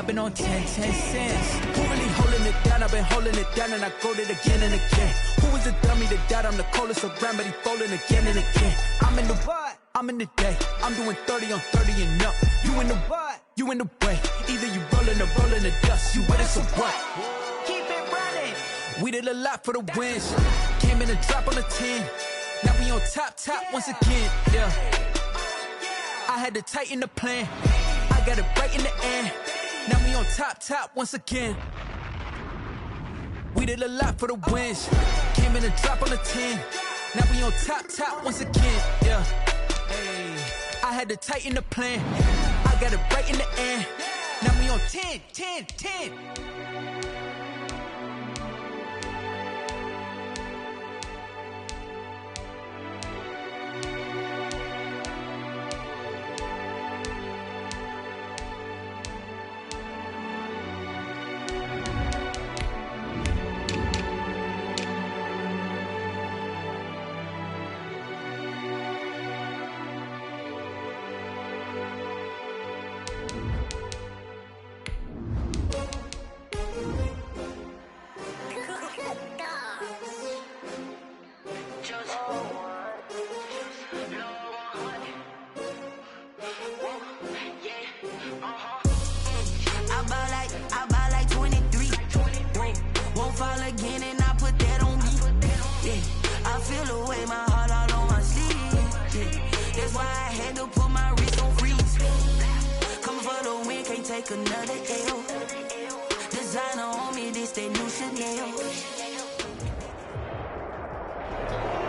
I've been on 10 cents. Who really holding it down? I've been holding it down and I go it again and again. Who is the dummy that doubt I'm the coldest around, but he folding again and again. I'm in the what? I'm in the day. I'm doing 30 on 30 and up. You in the what? You in the way. Either you rolling or rolling the dust. You with us or what? Keep it running. We did a lot for the wins. Came in and drop on the 10. Now we on top once again. Yeah. I had to tighten the plan. I got it right in the end. Now we on top once again. We did a lot for the wins. Came in and drop on the 10. Now we on top once again. Yeah. Hey. I had to tighten the plan. I got it right in the end. Now we on 10.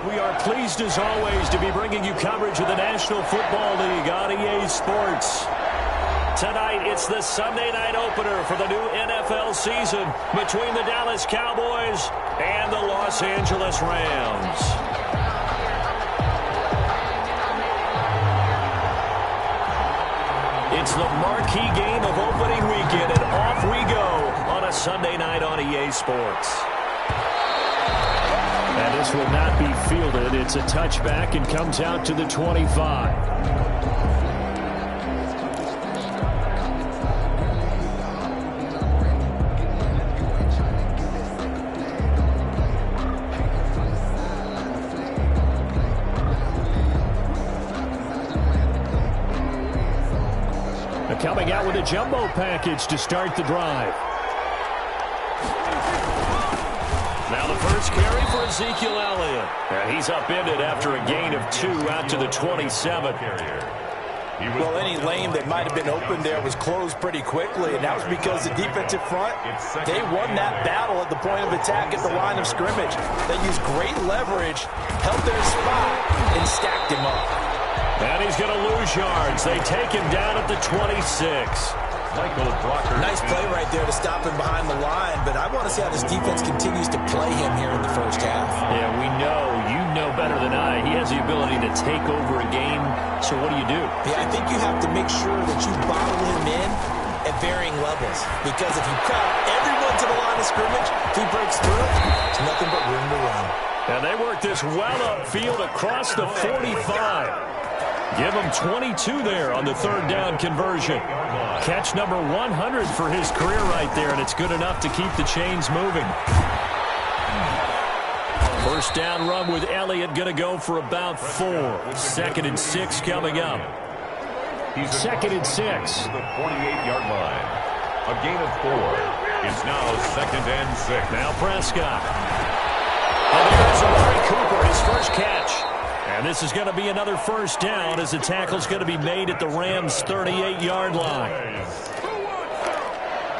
We are pleased as always to be bringing you coverage of the National Football League on EA Sports. Tonight, it's the Sunday night opener for the new NFL season between the Dallas Cowboys and the Los Angeles Rams. It's the marquee game of opening weekend, and off we go on a Sunday night on EA Sports. And this will not be fielded. It's a touchback and comes out to the 25. Coming out with a jumbo package to start the drive. Now the first carry for Ezekiel Elliott. And he's upended after a gain of 2 out to the 27. Well, any lane that might have been open there was closed pretty quickly, and that was because the defensive front, they won that battle at the point of attack at the line of scrimmage. They used great leverage, held their spot, and stacked him up. And he's going to lose yards. They take him down at the 26. Nice play right there to stop him behind the line, but I want to see how this defense continues to play him here in the first half. Yeah, we know. You know better than I. He has the ability to take over a game, so what do you do? Yeah, I think you have to make sure that you bottle him in at varying levels, because if you crowd everyone to the line of scrimmage, if he breaks through, it's nothing but room to run. And they work this well upfield across the 45. Give him 22 there on the third down conversion. Catch number 100 for his career right there, and it's good enough to keep the chains moving. First down run with Elliott going to go for about 4. 2nd and 6 coming up. 2nd and 6. The 48-yard line. A gain of 4. It's now 2nd and 6. Now Prescott. And there's Amari Cooper, his first catch. And this is going to be another first down as the tackle's going to be made at the Rams' 38-yard line.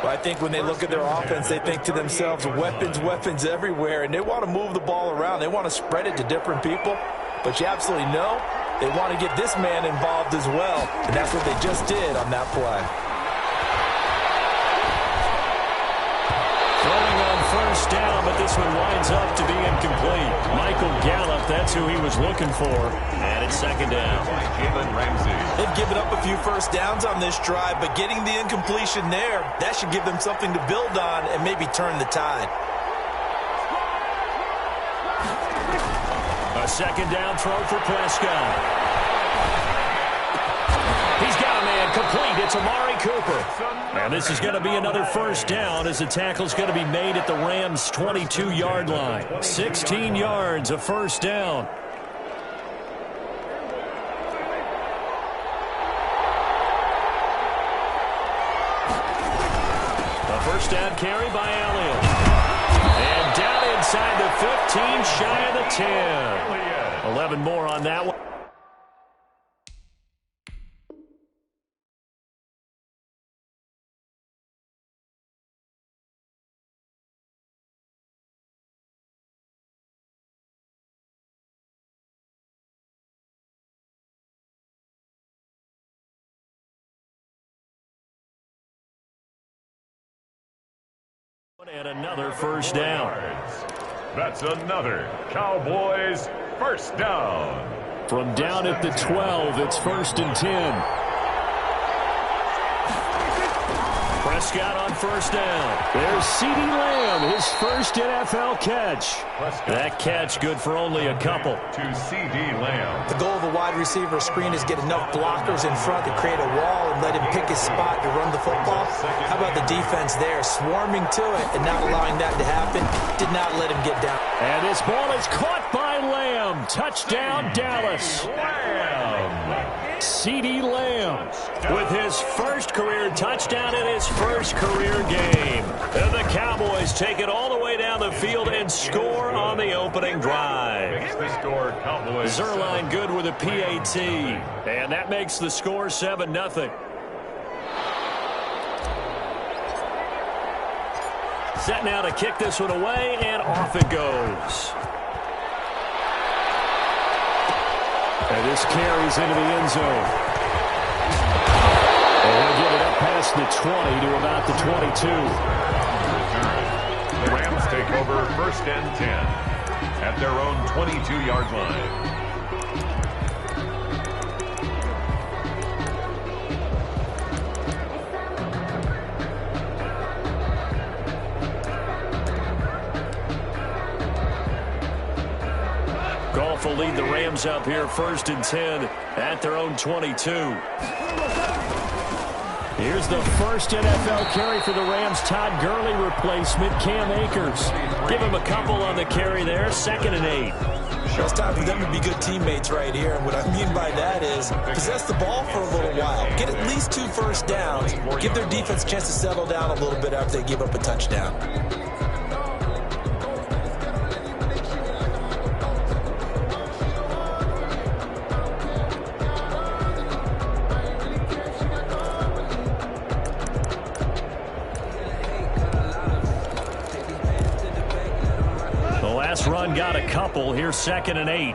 Well, I think when they look at their offense, they think to themselves, weapons everywhere, and they want to move the ball around. They want to spread it to different people, but you absolutely know they want to get this man involved as well, and that's what they just did on that play. Throwing on first down, but this one winds up to be incomplete. Michael Gallup, that's who he was looking for. And it's 2nd down. They've given up a few first downs on this drive, but getting the incompletion there, that should give them something to build on and maybe turn the tide. A 2nd down throw for Prescott. He's got a man complete. It's Amari Cooper. And this is going to be another first down as the tackle's going to be made at the Rams' 22-yard line. 16 yards, a first down. A first down carry by Elliott. And down inside the 15, shy of the 10. 11 more on that one. And another first down. That's another Cowboys first down. From down at the 12, it's 1st and 10. Prescott on first down. There's CeeDee Lamb, his first NFL catch. That catch good for only a couple. To CeeDee Lamb. The goal of a wide receiver screen is get enough blockers in front to create a wall and let him pick his spot to run the football. How about the defense there, swarming to it and not allowing that to happen? Did not let him get down. And this ball is caught by Lamb. Touchdown, Dallas. CeeDee Lamb with his first career touchdown in his first career game. And the Cowboys take it all the way down the field and score on the opening drive. Zerline good with a PAT. And that makes the score 7-0. Set now to kick this one away, and off it goes. And this carries into the end zone. And he'll get it up past the 20 to about the 22. The Rams take over 1st and 10 at their own 22-yard line. Goff will lead the Rams up here 1st and 10 at their own 22. Here's the first NFL carry for the Rams. Todd Gurley replacement, Cam Akers. Give him a couple on the carry there. 2nd and 8. It's time for them to be good teammates right here. And what I mean by that is possess the ball for a little while. Get at least 2 first downs. Give their defense a chance to settle down a little bit after they give up a touchdown. Run got a couple. Here's 2nd and 8.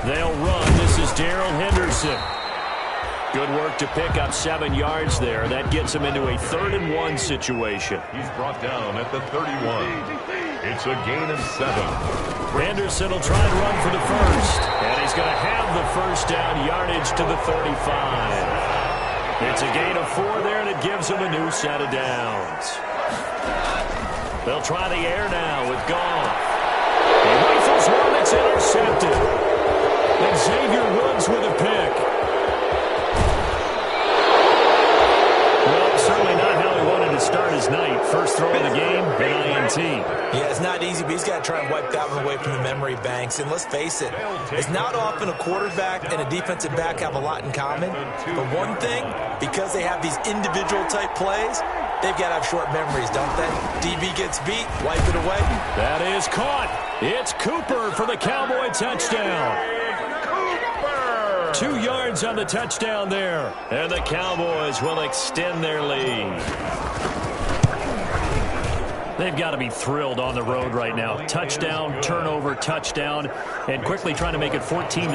They'll run. This is Darrell Henderson. Good work to pick up 7 yards there. That gets him into a 3rd and 1 situation. He's brought down at the 31. It's a gain of 7. Henderson will try and run for the first. And he's going to have the first down yardage to the 35. It's a gain of 4 there, and it gives him a new set of downs. They'll try the air now with Goff. He rifles one that's intercepted. And Xavier Woods with a pick. Well, certainly not how he wanted to start his night. First throw of the game, an INT. Yeah, it's not easy, but he's got to try and wipe that one away from the memory banks. And let's face it, it's not often a quarterback and a defensive back have a lot in common. But one thing, because they have these individual type plays, they've got to have short memories, don't they? DB gets beat, wipe it away. That is caught. It's Cooper for the Cowboy touchdown. 2 yards on the touchdown there. And the Cowboys will extend their lead. They've got to be thrilled on the road right now. Touchdown, turnover, touchdown, and quickly trying to make it 14-0.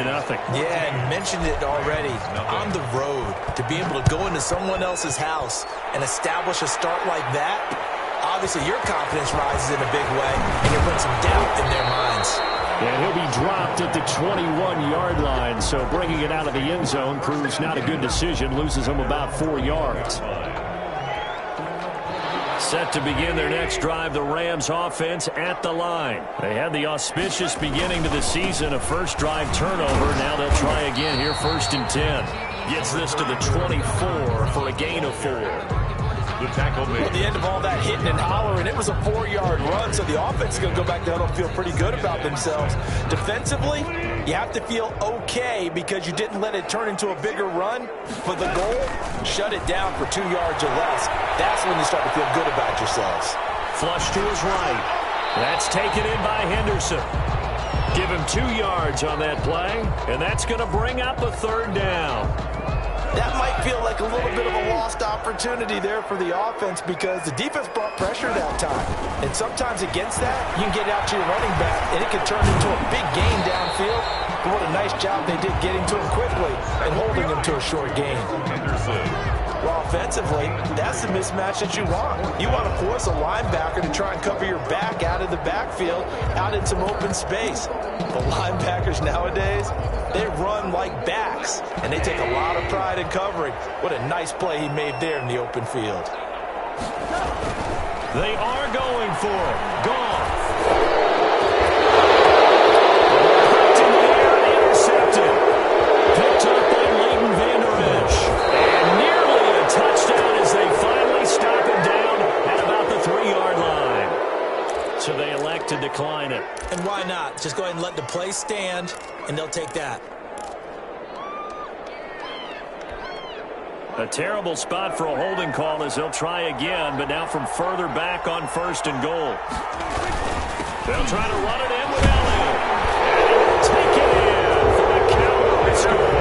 Yeah, and mentioned it already. On the road, to be able to go into someone else's house and establish a start like that, obviously your confidence rises in a big way, and you're putting some doubt in their minds. And he'll be dropped at the 21-yard line, so bringing it out of the end zone proves not a good decision, loses him about 4 yards. Set to begin their next drive, the Rams offense at the line. They had the auspicious beginning to the season, a first drive turnover. Now they'll try again here, 1st and 10. Gets this to the 24 for a gain of 4. The tackle made. At the end of all that hitting and hollering, it was a 4-yard run, so the offense is going to go back down and feel pretty good about themselves. Defensively, you have to feel okay because you didn't let it turn into a bigger run. For the goal, shut it down for 2 yards or less. That's when you start to feel good about yourselves. Flush to his right. That's taken in by Henderson. Give him 2 yards on that play, and that's going to bring up a 3rd down. That might feel like a little bit of a lost opportunity there for the offense because the defense brought pressure that time. And sometimes against that, you can get out to your running back, and it can turn into a big gain downfield. But what a nice job they did getting to him quickly and holding him to a short gain. Well, offensively, that's the mismatch that you want. You want to force a linebacker to try and cover your back out of the backfield, out in some open space. The linebackers nowadays, they run like backs, and they take a lot of pride in covering. What a nice play he made there in the open field. They are going for it. Goff. Hooked in the air and intercepted. Picked up by Leighton Vander Esch. And nearly a touchdown as they finally stop him down at about the 3-yard line. So they elect to decline it. And why not? Just go ahead and let the play stand, and they'll take that. A terrible spot for a holding call as they'll try again, but now from further back on 1st and goal. They'll try to run it in with Elliott. And take it in for the Cowboys score.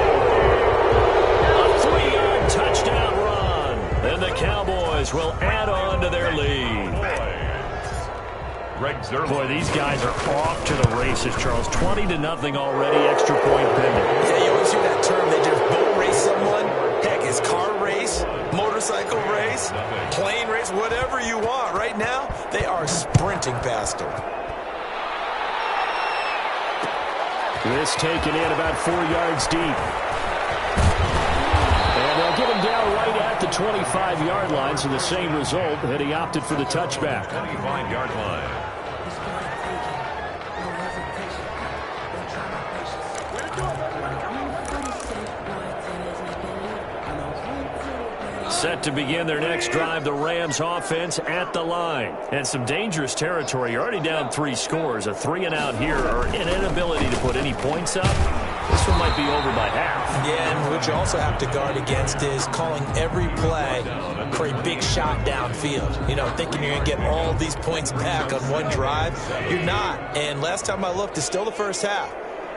A 3-yard touchdown run. And the Cowboys will add on to their lead. Boy, these guys are off to the races, Charles. 20-0 already, extra point pending. Yeah, you always hear that term. They just boat race someone. Heck, it's car race, motorcycle race, plane race, whatever you want. Right now, they are sprinting past them. This taken in about 4 yards deep. And they'll get him down right at the 25-yard line, so the same result, and he opted for the touchback. 25-yard line. Set to begin their next drive, the Rams offense at the line. And some dangerous territory. You're already down 3 scores. A 3-and-out here, or an inability to put any points up. This one might be over by half. Yeah, and what you also have to guard against is calling every play for a big shot downfield. You know, thinking you're going to get all these points back on one drive. You're not. And last time I looked, it's still the first half.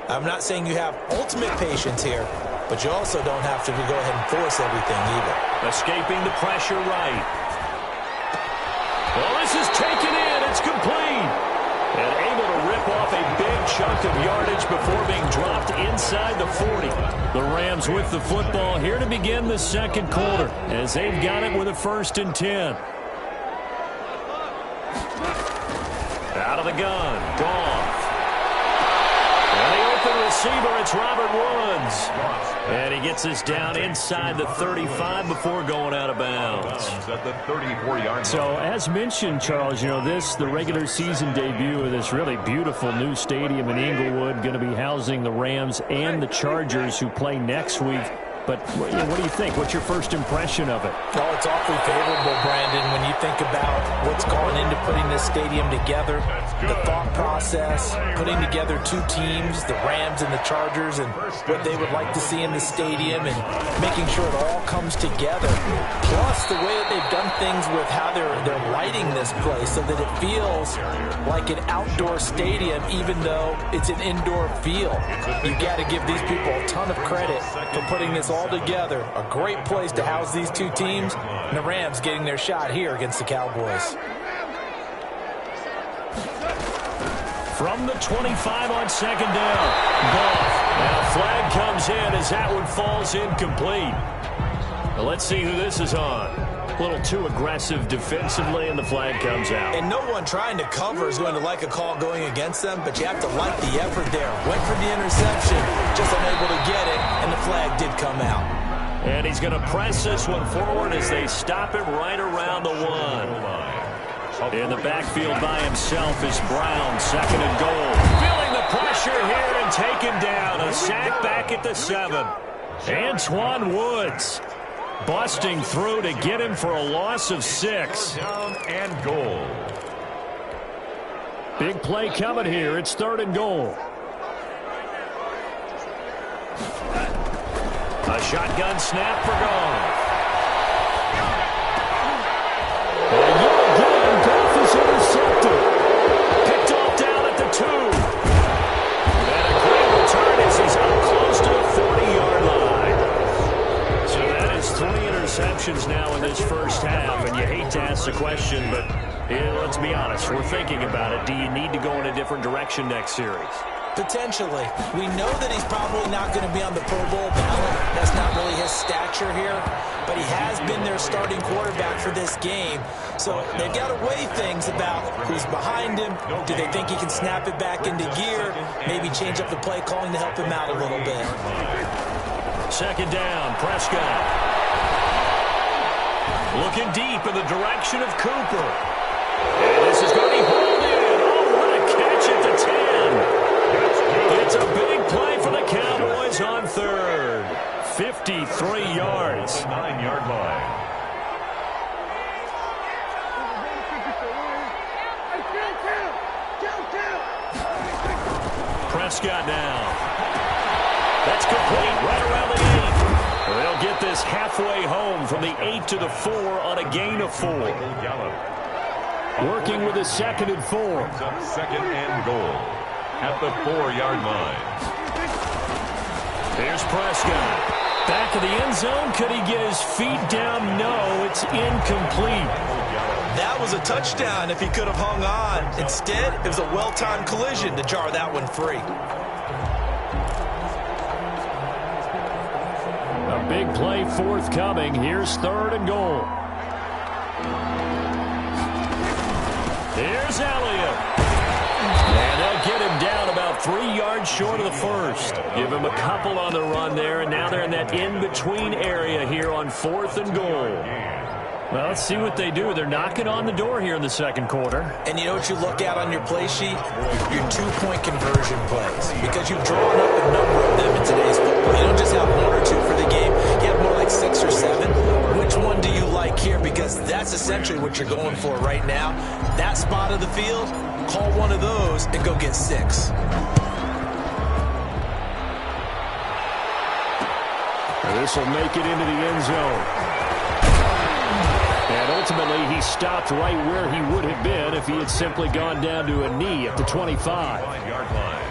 I'm not saying you have ultimate patience here, but you also don't have to go ahead and force everything either. Escaping the pressure right. Well, this is taken in. It's complete. And able to rip off a big chunk of yardage before being dropped inside the 40. The Rams with the football here to begin the second quarter as they've got it with a 1st and 10. Out of the gun. Goff. And the open receiver, it's Robert Woods. And he gets us down inside the 35 before going out of bounds. At the 34-yard. So, as mentioned, Charles, you know, the regular season debut of this really beautiful new stadium in Inglewood, going to be housing the Rams and the Chargers who play next week. But what do you think? What's your first impression of it? Oh, it's awfully favorable, Brandon, when you think about what's gone into putting this stadium together, the thought process, putting together 2 teams, the Rams and the Chargers, and what they would like to see in the stadium, and making sure it all comes together. Plus, the way that they've done things with how they're lighting this place so that it feels like an outdoor stadium, even though it's an indoor field. You got to give these people a ton of credit for putting this all together. A great place to house these 2 teams, and the Rams getting their shot here against the Cowboys. From the 25 on 2nd down. Goff. Now a flag comes in as that one falls incomplete. Well, let's see who this is on. A little too aggressive defensively, and the flag comes out. And no one trying to cover is going to like a call going against them, but you have to like the effort there. Went for the interception, just unable to get it, and the flag did come out. And he's going to press this one forward as they stop him right around the 1. In the backfield by himself is Brown, second and goal. Feeling the pressure here and taken down. A sack back at the 7. Antoine Woods busting through to get him for a loss of 6. Down and goal. Big play coming here. It's third and goal. A shotgun snap for Goff. And yet again, Goff is intercepted. Picked off down at the 2. And a great return as he's up close to the 40-yard line. So that is 3 interceptions now in this first half. And you hate to ask the question, but let's be honest. We're thinking about it. Do you need to go in a different direction next series? Potentially. We know that he's probably not going to be on the Pro Bowl ballot. That's not really his stature here. But he has been their starting quarterback for this game. So they've got to weigh things about who's behind him. Do they think he can snap it back into gear? Maybe change up the play calling to help him out a little bit. Second down, Prescott. Looking deep in the direction of Cooper. And this is going to be hauled in. Oh, what a catch at the 10. It's a big play for the Cowboys on third. 53 yards. 9-yard line. Prescott now. That's complete right around the 8. They'll get this halfway home from the 8 to the 4 on a gain of 4. Working with a second and 4. Second and goal at the 4-yard line. There's Prescott. Back of the end zone. Could he get his feet down? No, it's incomplete. That was a touchdown if he could have hung on. Instead, it was a well-timed collision to jar that one free. A big play forthcoming. Here's third and goal. Here's Elliott. And they'll get him down about 3 yards short of the first. Give him a couple on the run there, and now they're in that in-between area here on fourth and goal. Well, let's see what they do. They're knocking on the door here in the second quarter. And you know what you look at on your play sheet? Your two-point conversion plays. Because you've drawn up a number of them in today's football. You don't just have 1 or 2 for the game. You have more like 6 or 7. Which one do you like here? Because that's essentially what you're going for right now. That spot of the field, call one of those and go get 6. This will make it into the end zone. And ultimately, he stopped right where he would have been if he had simply gone down to a knee at the 25. 9-yard line.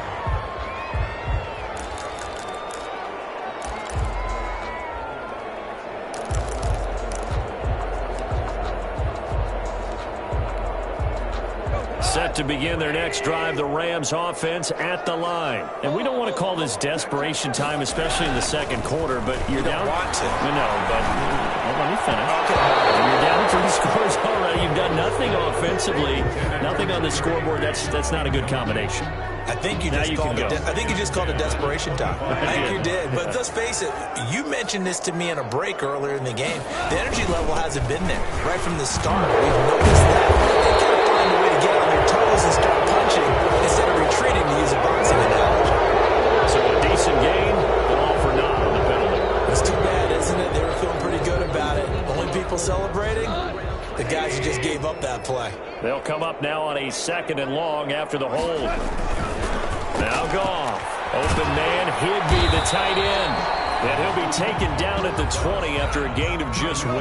Set to begin their next drive, the Rams offense at the line. And we don't want to call this desperation time, especially in the second quarter, but you're down. Want to. No, but let me finish. You're down 3 scores already. You've done nothing offensively, nothing on the scoreboard. That's not a good combination. I think you just called it desperation time. I think you did. But let's face it, you mentioned this to me in a break earlier in the game. The energy level hasn't been there right from the start. We've noticed that. They gotta find a way to get on their toes and start punching instead of retreating, to use a boxing analogy. So a decent game, but all for naught on the penalty. It's too bad, isn't it? They were feeling pretty good about it. Only people celebrating? The guys who just gave up that play. They'll come up now on a second and long after the hold. Now Goff. Open man, Higby, the tight end. And he'll be taken down at the 20 after a gain of just 1.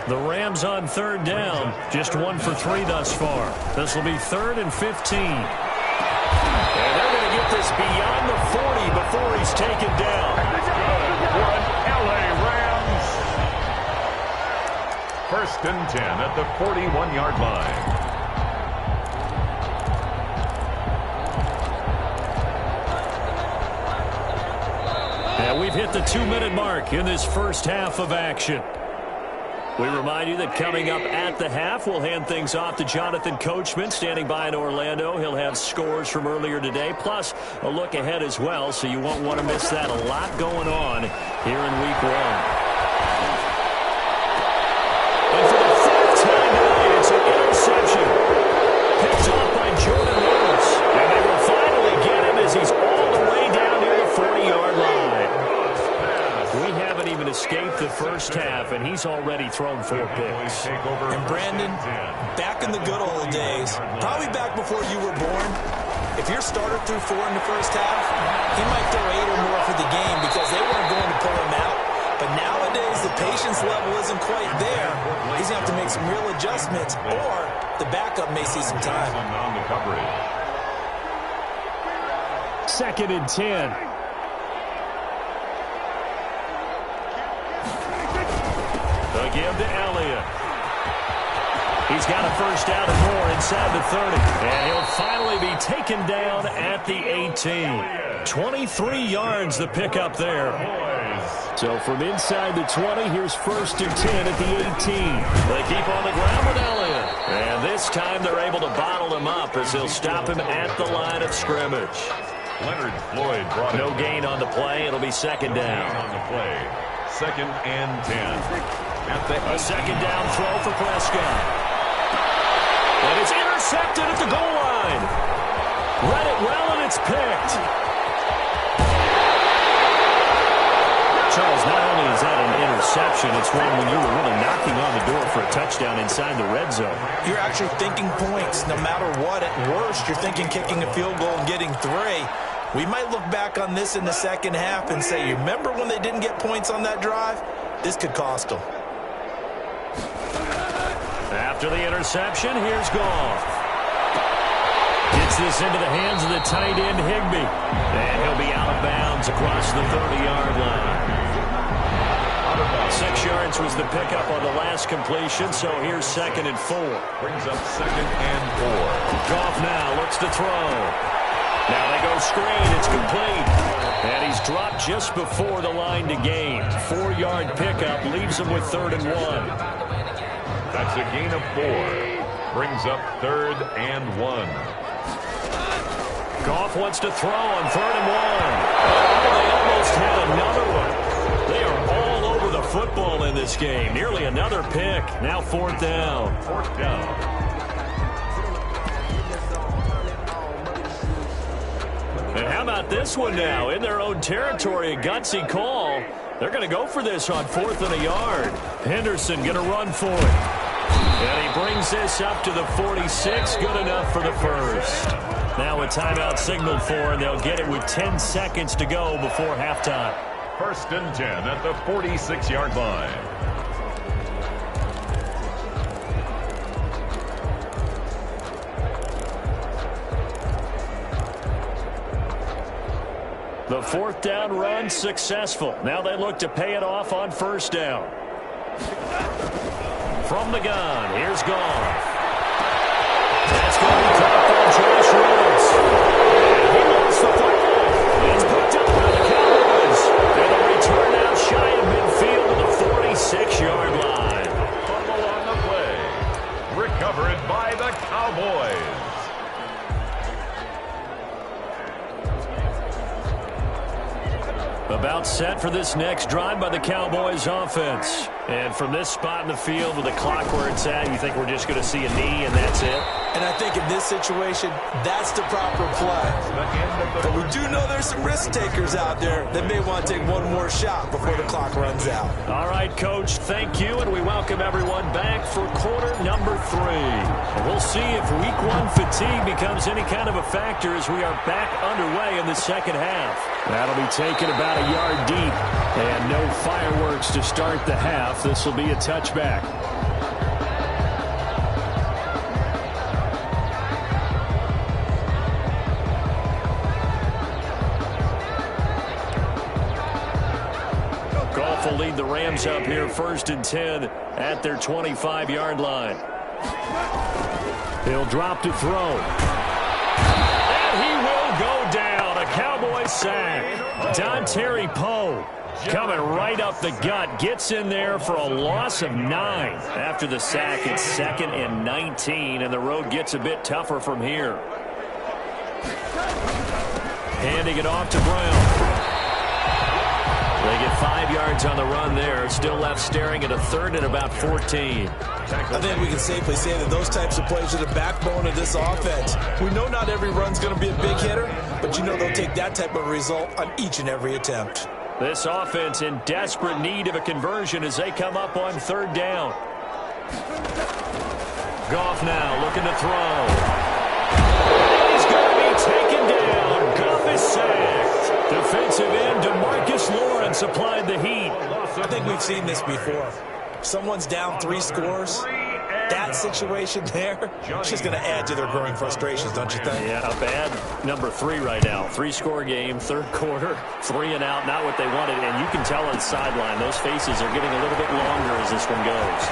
The Rams on third down. Just 1 for 3 thus far. This will be 3rd and 15. And they're going to get this beyond the 40 before he's taken down. LA Rams. 1st and 10 at the 41-yard line. And we've hit the 2-minute mark in this first half of action. We remind you that coming up at the half, we'll hand things off to Jonathan Coachman, standing by in Orlando. He'll have scores from earlier today, plus a look ahead as well, so you won't want to miss that. A lot going on here in Week 1. And for the fifth time tonight, it's an interception. Picked off by Jordan Lewis. And they will finally get him as he's all the way down near the 40-yard line. We haven't even escaped the first half, and he's already thrown 4 picks. And Brandon, back in the good old days, probably back before you were born, if your starter threw 4 in the first half, he might throw 8 or more for the game because they weren't going to pull him out. But nowadays, the patience level isn't quite there. He's going to have to make some real adjustments, or the backup may see some time. Second and 10. The give to Elliott. He's got a first down and more inside the 30. And he'll finally be taken down at the 18. 23 yards the pickup there. So from inside the 20, here's first and 10 at the 18. They keep on the ground with Elliott. And this time they're able to bottle him up as they'll stop him at the line of scrimmage. Leonard Floyd brought no gain on the play. It'll be second down. On the play. Second and 10. A second down throw for Prescott. And it's intercepted at the goal line. Read it well, and it's picked. Charles, not only is that an interception, it's one when you were really knocking on the door for a touchdown inside the red zone. You're actually thinking points. No matter what, at worst, you're thinking kicking a field goal and getting 3. We might look back on this in the second half and say, you remember when they didn't get points on that drive? This could cost them. After the interception, here's Goff. Gets this into the hands of the tight end, Higbee. And he'll be out of bounds across the 30-yard line. 6 yards was the pickup on the last completion, so here's second and 4. Brings up second and 4. Goff now looks to throw. Now they go screen. It's complete. And he's dropped just before the line to gain. 4-yard pickup leaves him with 3rd and 1. That's a gain of 4. Brings up 3rd and 1. Goff wants to throw on 3rd and 1. Oh, they almost had another one. They are all over the football in this game. Nearly another pick. Now 4th down. 4th down. And how about this one now? In their own territory, a gutsy call. They're going to go for this on 4th and a yard. Henderson going to run for it. And he brings this up to the 46. Good enough for the first. Now a timeout signaled for, and they'll get it with 10 seconds to go before halftime. First and 10 at the 46-yard line. The 4th down run successful. Now they look to pay it off on 1st down. From the gun, here's Goff. That's going to be caught by Josh Roberts. And he lost the football. It's picked up by the Cowboys. And the return now shy of midfield to the 46-yard line. Fumble on the play. Recovered by the Cowboys. About set for this next drive by the Cowboys offense. And from this spot in the field with the clock where it's at, you think we're just going to see a knee and that's it? And I think in this situation, that's the proper play. But we do know there's some risk takers out there that may want to take one more shot before the clock runs out. All right, Coach, thank you, and we welcome everyone back for quarter number 3. And we'll see if Week 1 fatigue becomes any kind of a factor as we are back underway in the second half. That'll be taken about a yard deep, and no fireworks to start the half. This will be a touchback. Goff will lead the Rams up here 1st and 10 at their 25-yard line. He'll drop to throw. And he will go down. A Cowboy the sack. Terry Poe coming right up the gut. Gets in there for a loss of 9. After the sack, it's 2nd and 19, and the road gets a bit tougher from here. Handing it off to Brown. They get 5 yards on the run there. Still left staring at a 3rd and about 14. I think we can safely say that those types of plays are the backbone of this offense. We know not every run's going to be a big hitter, but you know they'll take that type of result on each and every attempt. This offense in desperate need of a conversion as they come up on 3rd down. Goff now looking to throw. He's going to be taken down. Goff is sacked. Defensive end DeMarcus Lawrence applied the heat. I think we've seen this before. Someone's down 3 scores. That situation there, it's just going to add to their growing frustrations, don't you think? Yeah, a bad number 3 right now. 3-score game, 3rd quarter, 3 and out, not what they wanted. And you can tell on the sideline, those faces are getting a little bit longer as this one goes.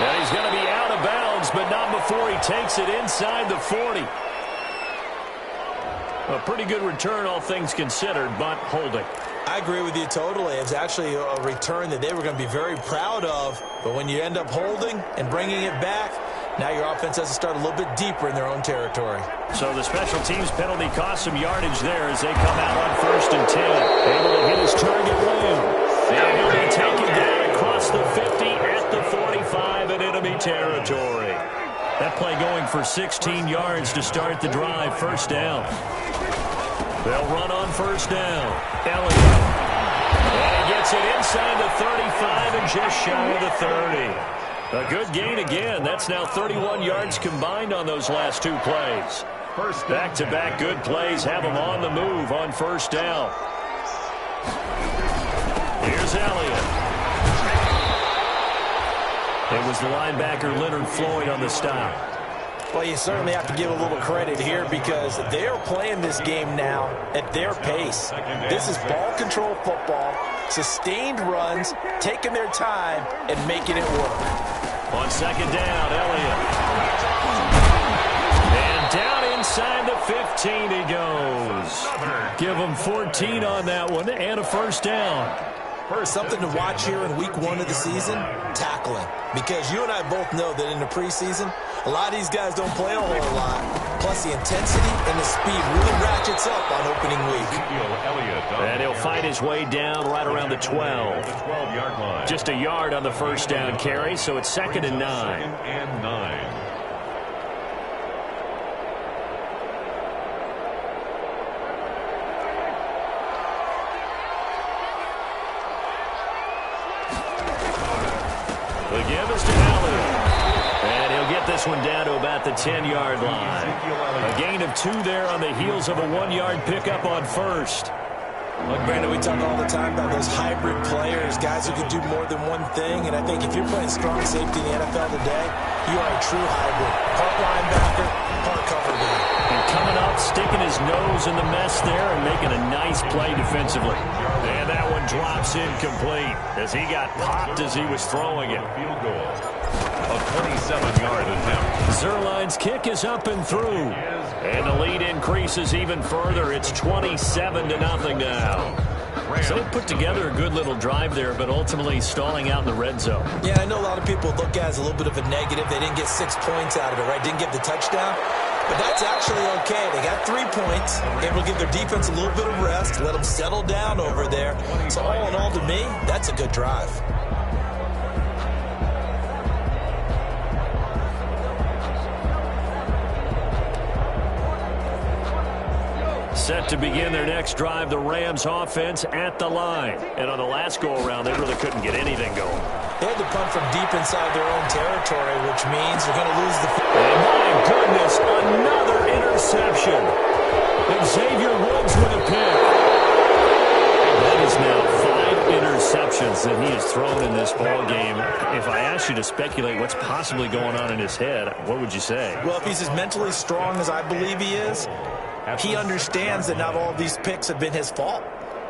And he's going to be out of bounds, but not before he takes it inside the 40. A pretty good return, all things considered, but holding. I agree with you totally. It's actually a return that they were going to be very proud of. But when you end up holding and bringing it back, now your offense has to start a little bit deeper in their own territory. So the special teams penalty cost some yardage there as they come out on 1st and 10. Able to hit his target Lamb. And he'll be taken down across the 50 at the 45 in enemy territory. That play going for 16 yards to start the drive. 1st down. They'll run on 1st down. Elliott. And he gets it inside the 35 and just shy of the 30. A good gain again. That's now 31 yards combined on those last 2 plays. Back-to-back good plays have them on the move on 1st down. Here's Elliott. It was the linebacker Leonard Floyd on the stop. Well, you certainly have to give a little credit here because they are playing this game now at their pace. This is ball control football, sustained runs, taking their time, and making it work. On 2nd down, Elliott. And down inside the 15 he goes. Give him 14 on that one and a 1st down. Something to watch here in week 1 of the season, tackling. Because you and I both know that in the preseason, a lot of these guys don't play a whole lot. Plus the intensity and the speed really ratchets up on opening week. And he'll fight his way down right around the 12. Just a yard on the 1st down carry, so it's 2nd and 9. The give is to Elliott. And he'll get this one down to about the 10-yard line. A gain of 2 there on the heels of a 1-yard pickup on 1st. Look, Brandon, we talk all the time about those hybrid players, guys who can do more than one thing. And I think if you're playing strong safety in the NFL today, you are a true hybrid. Part linebacker, part cover guy. And coming up, sticking his nose in the mess there and making a nice play defensively. And that one drops incomplete as he got popped as he was throwing it. Field goal. A 27-yard attempt. Zerline's kick is up and through. And the lead increases even further. It's 27-0 now. So they put together a good little drive there, but ultimately stalling out in the red zone. Yeah, I know a lot of people look at it as a little bit of a negative. They didn't get 6 points out of it, right? Didn't get the touchdown. But that's actually okay. They got 3 points. Able to give their defense a little bit of rest, let them settle down over there. So all in all, to me, that's a good drive. Set to begin their next drive, the Rams offense at the line. And on the last go-around, they really couldn't get anything going. They had to punt from deep inside their own territory, which means they're going to lose the... And my goodness, another interception. Xavier Woods with a pick. That is now 5 interceptions that he has thrown in this ball game. If I asked you to speculate what's possibly going on in his head, what would you say? Well, if he's as mentally strong as I believe he is, he understands that not all of these picks have been his fault.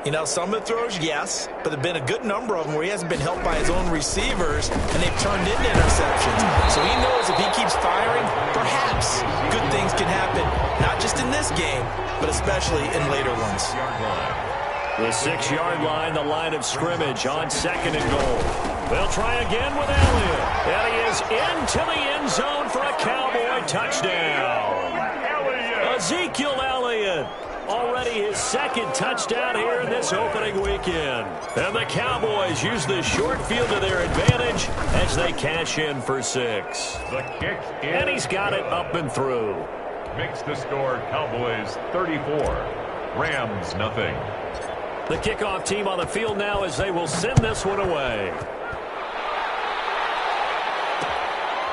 You know, some of the throws, yes, but there have been a good number of them where he hasn't been helped by his own receivers, and they've turned into interceptions. So he knows if he keeps firing, perhaps good things can happen, not just in this game, but especially in later ones. The 6-yard line, the line of scrimmage on 2nd and goal. They'll try again with Elliott. And he is into the end zone for a Cowboy touchdown. Ezekiel Elliott. Already his 2nd touchdown here in this opening weekend. And the Cowboys use the short field to their advantage as they cash in for 6. The kick is and he's got it up and through. Makes the score Cowboys 34, Rams nothing. The kickoff team on the field now as they will send this one away.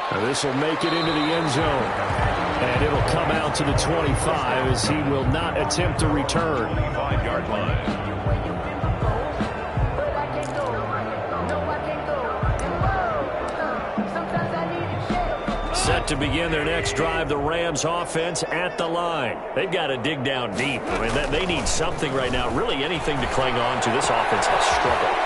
Now this will make it into the end zone. And it'll come out to the 25 as he will not attempt to return. 25-yard line. Set to begin their next drive, the Rams offense at the line. They've got to dig down deep. I mean, they need something right now, really anything to cling on to. This offense has struggled.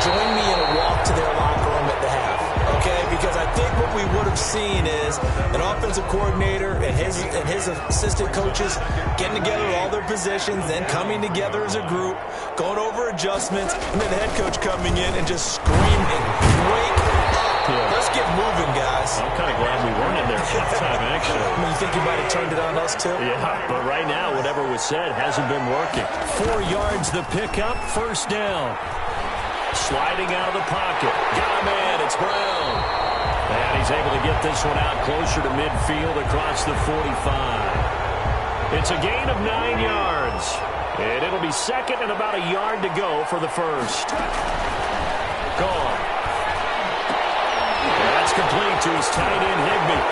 Join me in a walk to their locker room at the half, okay? Because I think what we would have seen is an offensive coordinator and his assistant coaches getting together with all their positions, then coming together as a group, going over adjustments, and then the head coach coming in and just screaming, wake up. Yeah. Let's get moving, guys. I'm kind of glad we weren't in there halftime, actually. I mean, you think you might have turned it on us, too? Yeah, but right now, whatever was said hasn't been working. 4 yards the pickup, 1st down. Sliding out of the pocket. Got a man, it's Brown. And he's able to get this one out closer to midfield across the 45. It's a gain of 9 yards. And it'll be 2nd and about a yard to go for the 1st. Gone. That's complete to his tight end, Higbee.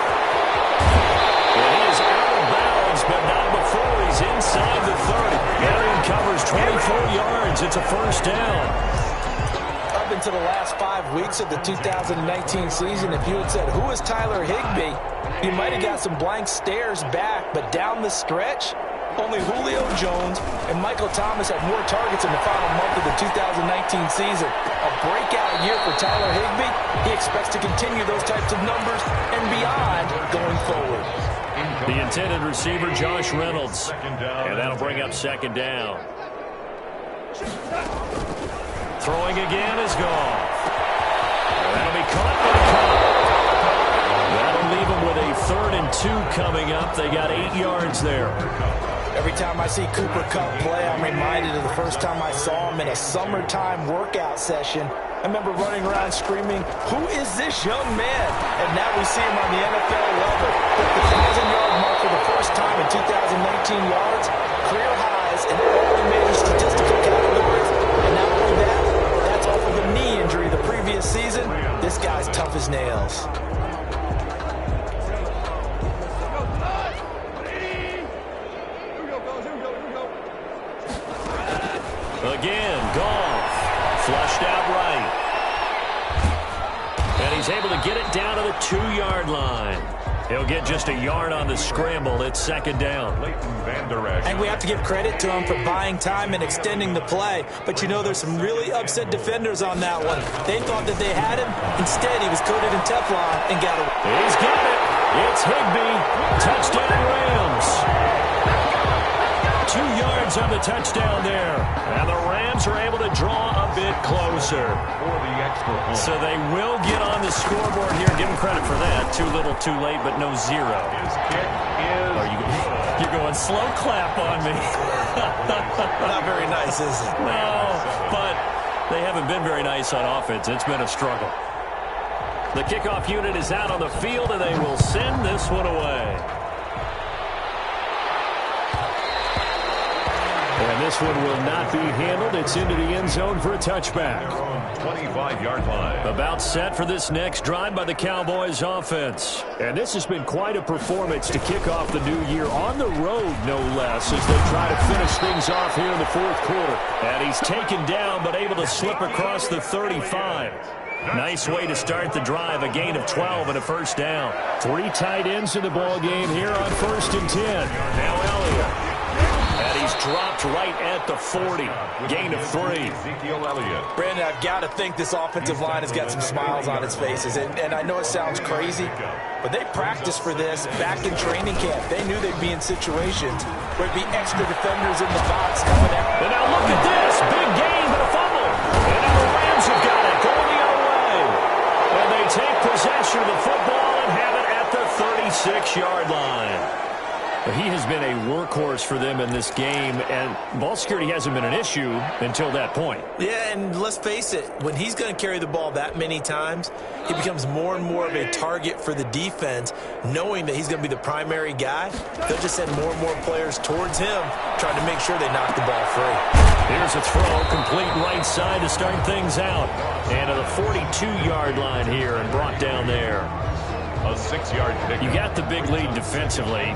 And he is out of bounds, but not before he's inside the 30. Arian covers 24 yards. It's a 1st down. Up into the last 5 weeks of the 2019 season, if you had said, who is Tyler Higbee, you might have got some blank stares back, but down the stretch, only Julio Jones and Michael Thomas had more targets in the final month of the 2019 season. A breakout year for Tyler Higbee. He expects to continue those types of numbers and beyond going forward. The intended receiver, Josh Reynolds. And that'll bring up 2nd down. Throwing again is gone. That'll be caught by Cobb. That'll leave him with a 3rd and 2 coming up. They got 8 yards there. Every time I see Cooper Kupp play, I'm reminded of the first time I saw him in a summertime workout session. I remember running around screaming, who is this young man? And now we see him on the NFL level. The 1,000-yard mark for the first time in 2019 yards, career highs in all the major statistical categories. And not only that, that's off of a knee injury the previous season. This guy's tough as nails. Again, Goff, flushed out right. And he's able to get it down to the 2-yard line. He'll get just a yard on the scramble. It's 2nd down. And we have to give credit to him for buying time and extending the play. But you know, there's some really upset defenders on that one. They thought that they had him. Instead, he was coated in Teflon and got away. He's got it. It's Higbee. Touchdown Rams. 2 yards on the touchdown there. And the Rams are able to draw a bit closer. For the extra point. So they will get on the scoreboard here. Give them credit for that. Too little, too late, but no 0. His kick is You're going slow clap on me. Not very nice, is it? No, but they haven't been very nice on offense. It's been a struggle. The kickoff unit is out on the field, and they will send this one away. And this one will not be handled. It's into the end zone for a touchback. 25-yard line. About set for this next drive by the Cowboys offense. And this has been quite a performance to kick off the new year on the road, no less, as they try to finish things off here in the 4th quarter. And he's taken down, but able to slip across the 35. Nice way to start the drive, a gain of 12 and a 1st down. 3 tight ends in the ball game here on 1st and 10. Now Elliott. And he's dropped right at the 40. Gain of 3. Brandon, I've got to think this offensive line has got some smiles on its faces. And I know it sounds crazy, but they practiced for this back in training camp. They knew they'd be in situations where there'd be extra defenders in the box coming out. And now look at this. Big gain, but a fumble. And now the Rams have got it going the other way. And they take possession of the football and have it at the 36-yard line. He has been a workhorse for them in this game, and ball security hasn't been an issue until that point. Yeah, and let's face it, when he's going to carry the ball that many times, he becomes more and more of a target for the defense, knowing that he's going to be the primary guy. They'll just send more and more players towards him, trying to make sure they knock the ball free. Here's a throw, complete right side to start things out. And to the 42-yard line here and brought down there. A 6-yard pick. You got the big lead defensively,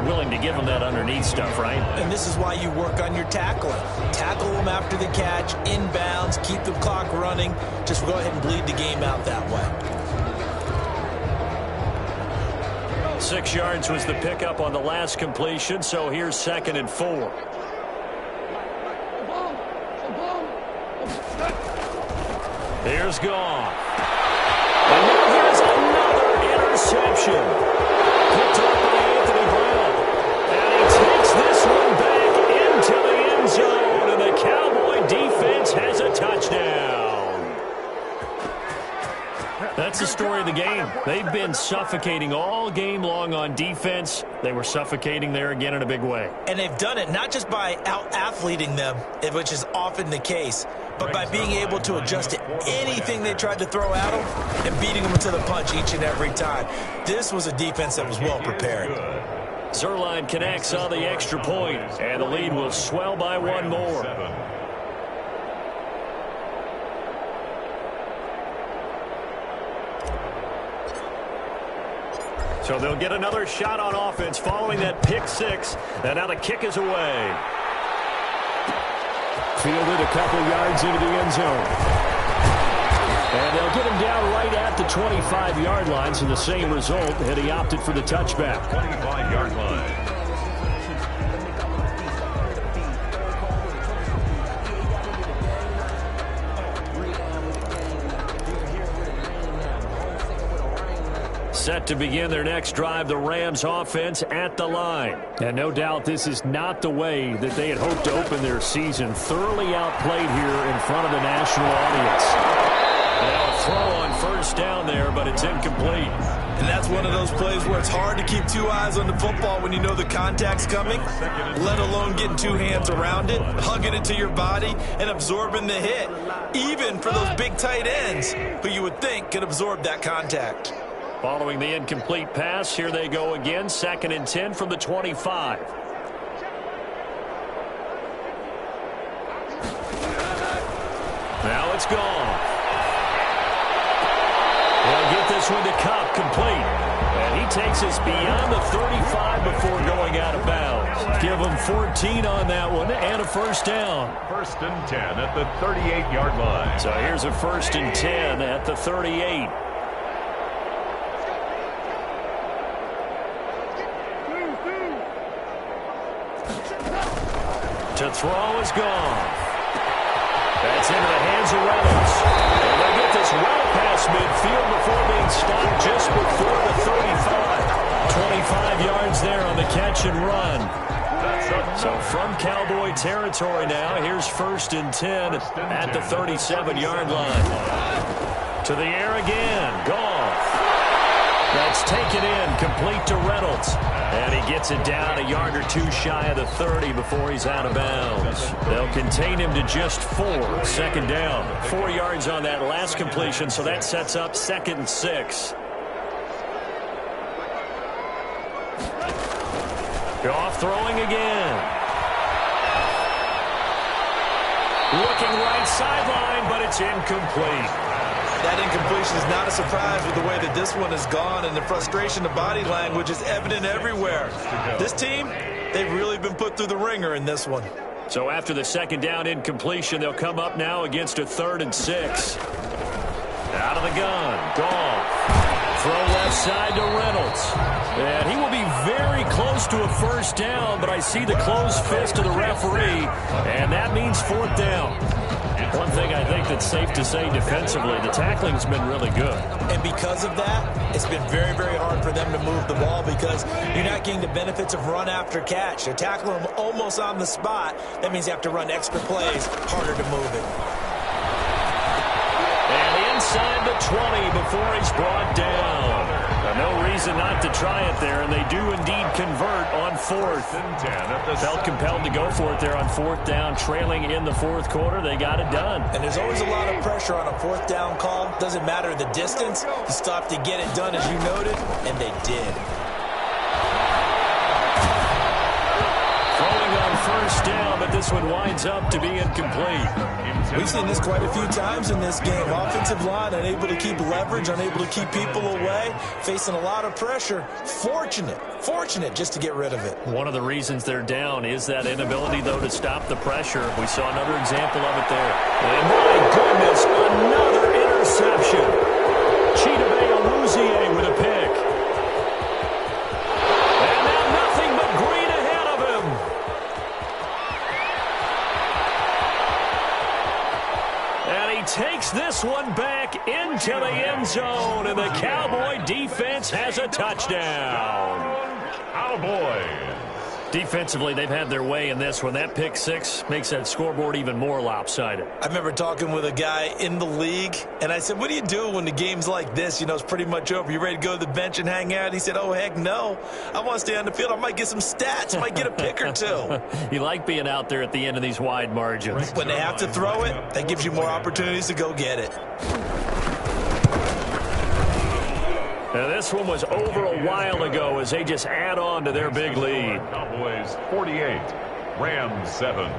willing to give them that underneath stuff, right? And this is why you work on your tackling. Tackle them after the catch, inbounds, keep the clock running. Just go ahead and bleed the game out that way. 6 yards was the pickup on the last completion, so here's 2nd and 4. Here's Goff. And now here's another interception. Picked up by Anthony Brown. And he takes this one back into the end zone. And the Cowboy defense has a touchdown. That's the story of the game. They've been suffocating all game long on defense. They were suffocating there again in a big way. And they've done it not just by out-athleting them, which is often the case, but by being able to adjust to anything they tried to throw at them and beating them to the punch each and every time. This was a defense that was well prepared. Zerline connects on the extra point, and the lead will swell by one more. So they'll get another shot on offense following that pick 6, and now the kick is away. Fielded a couple yards into the end zone. And they'll get him down right at the 25-yard line, so the same result, and he opted for the touchback. 25-yard line. Set to begin their next drive, the Rams offense at the line. And no doubt this is not the way that they had hoped to open their season. Thoroughly outplayed here in front of the national audience. Now a throw on first down there, but it's incomplete. And that's one of those plays where it's hard to keep two eyes on the football when you know the contact's coming, let alone getting two hands around it, hugging it to your body, and absorbing the hit, even for those big tight ends who you would think could absorb that contact. Following the incomplete pass, here they go again, 2nd and 10 from the 25. Now it's gone. They'll get this one to Cup, complete. And he takes us beyond the 35 before going out of bounds. Give him 14 on that one and a first down. 1st and 10 at the 38-yard line. So here's a 1st and 10 at the 38. To throw is gone. That's into the hands of Reynolds. And they'll get this well past midfield before being stopped just before the 35. 25 yards there on the catch and run. So from Cowboy territory now, here's 1st and 10 at the 37-yard line. To the air again. Goff. That's taken in, complete to Reynolds. And he gets it down a yard or two shy of the 30 before he's out of bounds. They'll contain him to just 4. 2nd down. 4 yards on that last completion, so that sets up 2nd and 6. Goff throwing again. Looking right sideline, but it's incomplete. That incompletion is not a surprise with the way that this one has gone, and the frustration of body language is evident everywhere. This team, they've really been put through the ringer in this one. So after the 2nd down incompletion, they'll come up now against a 3rd and 6. Out of the gun, Goff. throw left side to Reynolds. And he will be very close to a first down, but I see the closed fist of the referee, and that means fourth down. One thing I think that's safe to say defensively, the tackling's been really good. And because of that, it's been very, very hard for them to move the ball because you're not getting the benefits of run after catch. They're tackling them almost on the spot. That means you have to run extra plays, harder to move it. And inside the 20 before he's brought down. No reason not to try it there, and they do indeed convert on fourth. Felt compelled to go for it there on fourth down, trailing in the fourth quarter. They got it done. And there's always a lot of pressure on a fourth down call. Doesn't matter the distance. You stop to get it done, as you noted, and they did. Throwing on first down, but this one winds up to be incomplete. We've seen this quite a few times in this game. Offensive line unable to keep leverage, unable to keep people away, facing a lot of pressure. Fortunate just to get rid of it. One of the reasons they're down is that inability, though, to stop the pressure. We saw another example of it there. And my goodness, another interception. Chidobe Awuzie with a pick. And now nothing but green ahead of him. And he takes this one back into the end zone, and the Cowboy defense has a touchdown. Cowboys. Defensively, they've had their way in this one. That pick six makes that scoreboard even more lopsided. I remember talking with a guy in the league, and I said, what do you do when the game's like this? You know, it's pretty much over. You ready to go to the bench and hang out? He said, oh, heck no. I want to stay on the field. I might get some stats. I might get a pick or two. You like being out there at the end of these wide margins. When they have to throw it, that gives you more opportunities to go get it. Now, this one was over a while ago as they just add on to their big lead. Cowboys 48, Rams 7.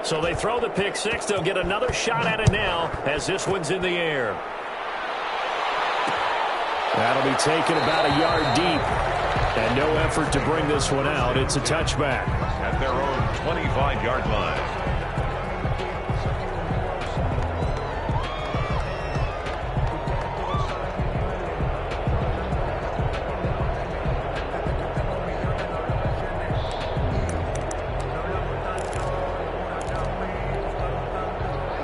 So they throw the pick six. They'll get another shot at it now as this one's in the air. That'll be taken about a yard deep. And no effort to bring this one out. It's a touchback. At their own 25-yard line.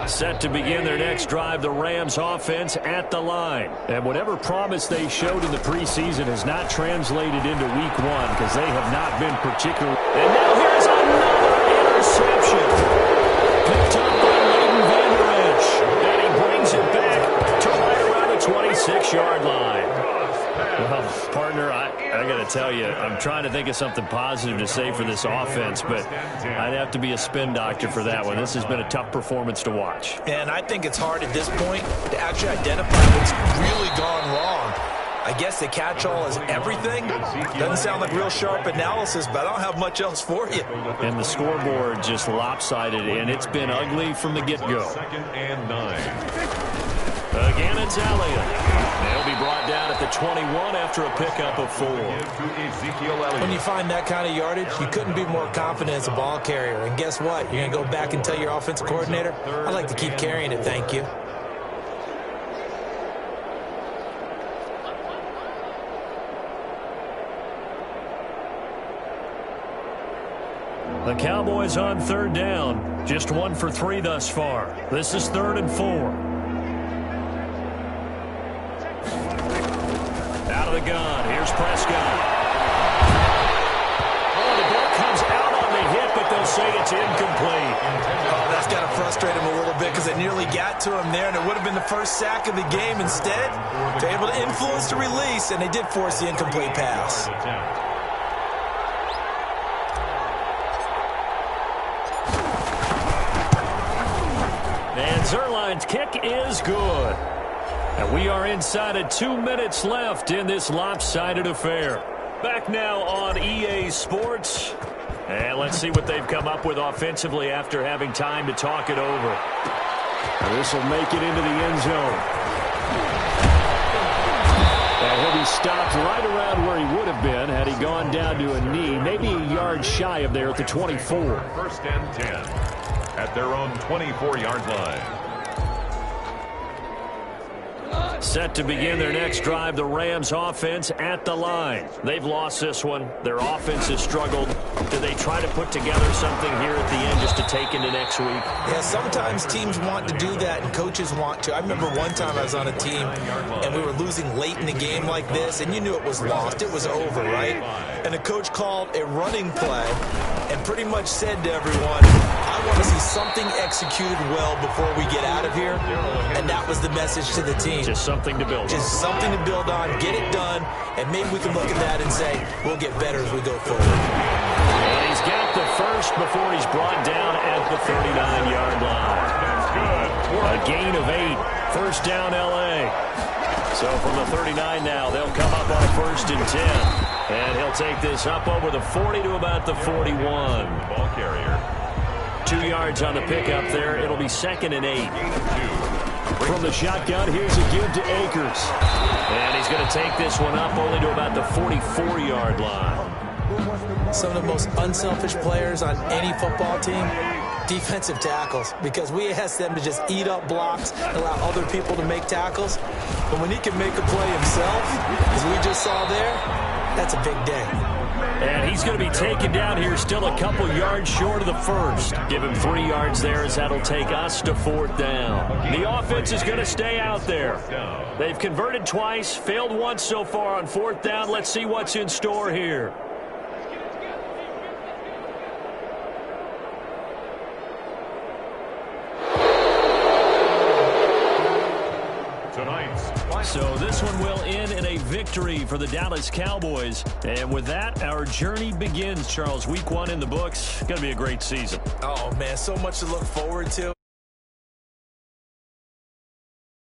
Set to begin their next drive, the Rams offense at the line. And whatever promise they showed in the preseason has not translated into week one because they have not been particularly. And now here's another interception. Picked up by Leighton Vander Esch. And he brings it back to right around the 26-yard line. Well, partner, I got to tell you, I'm trying to think of something positive to say for this offense, but I'd have to be a spin doctor for that one. This has been a tough performance to watch. And I think it's hard at this point to actually identify what's really gone wrong. I guess the catch-all is everything. Doesn't sound like real sharp analysis, but I don't have much else for you. And the scoreboard just lopsided, and it's been ugly from the get-go. 2nd and 9. Again, it's Elliott. They'll be brought down at the 21 after a pickup of 4. When you find that kind of yardage, you couldn't be more confident as a ball carrier. And guess what? You're going to go back and tell your offensive coordinator, I'd like to keep carrying it, thank you. The Cowboys on third down. Just 1 for 3 thus far. This is 3rd and 4. Out of the gun. Here's Prescott. Oh, the ball comes out on the hit, but they'll say it's incomplete. Oh, that's got to frustrate him a little bit because they nearly got to him there, and it would have been the first sack of the game. Instead, they're able to influence the release, and they did force the incomplete pass. And Zerline's kick is good. And we are inside of 2 minutes left in this lopsided affair. Back now on EA Sports. And let's see what they've come up with offensively after having time to talk it over. This will make it into the end zone. be stopped right around where he would have been had he gone down to a knee, maybe a yard shy of there at the 24. First and 10 at their own 24-yard line. Set to begin their next drive, the Rams offense at the line. They've lost this one. Their offense has struggled. Do they try to put together something here at the end just to take into next week? Yeah, sometimes teams want to do that and coaches want to. I remember one time I was on a team and we were losing late in the game like this, and you knew it was lost. It was over, right? And the coach called a running play and pretty much said to everyone, I want to see something executed well before we get out of here. And that was the message to the team. Just something to build on. Just something to build on, get it done, and maybe we can look at that and say, we'll get better as we go forward. And he's got the first before he's brought down at the 39-yard line. That's good. A gain of 8. First down, L.A. So from the 39 now, they'll come up on a 1st and 10. And he'll take this up over the 40 to about the 41. Ball carrier. 2 yards on the pickup there. It'll be 2nd and 8. From the shotgun, here's a give to Akers. And he's going to take this one up only to about the 44-yard line. Some of the most unselfish players on any football team, defensive tackles, because we ask them to just eat up blocks, allow other people to make tackles. But when he can make a play himself, as we just saw there, that's a big day. And he's going to be taken down here still a couple yards short of the first. Give him 3 yards there as that'll take us to 4th down. The offense is going to stay out there. They've converted twice, failed once so far on 4th down. Let's see what's in store here. So this one will end in a victory for the Dallas Cowboys. And with that, our journey begins, Charles. Week 1 in the books. Going to be a great season. Oh, man, so much to look forward to.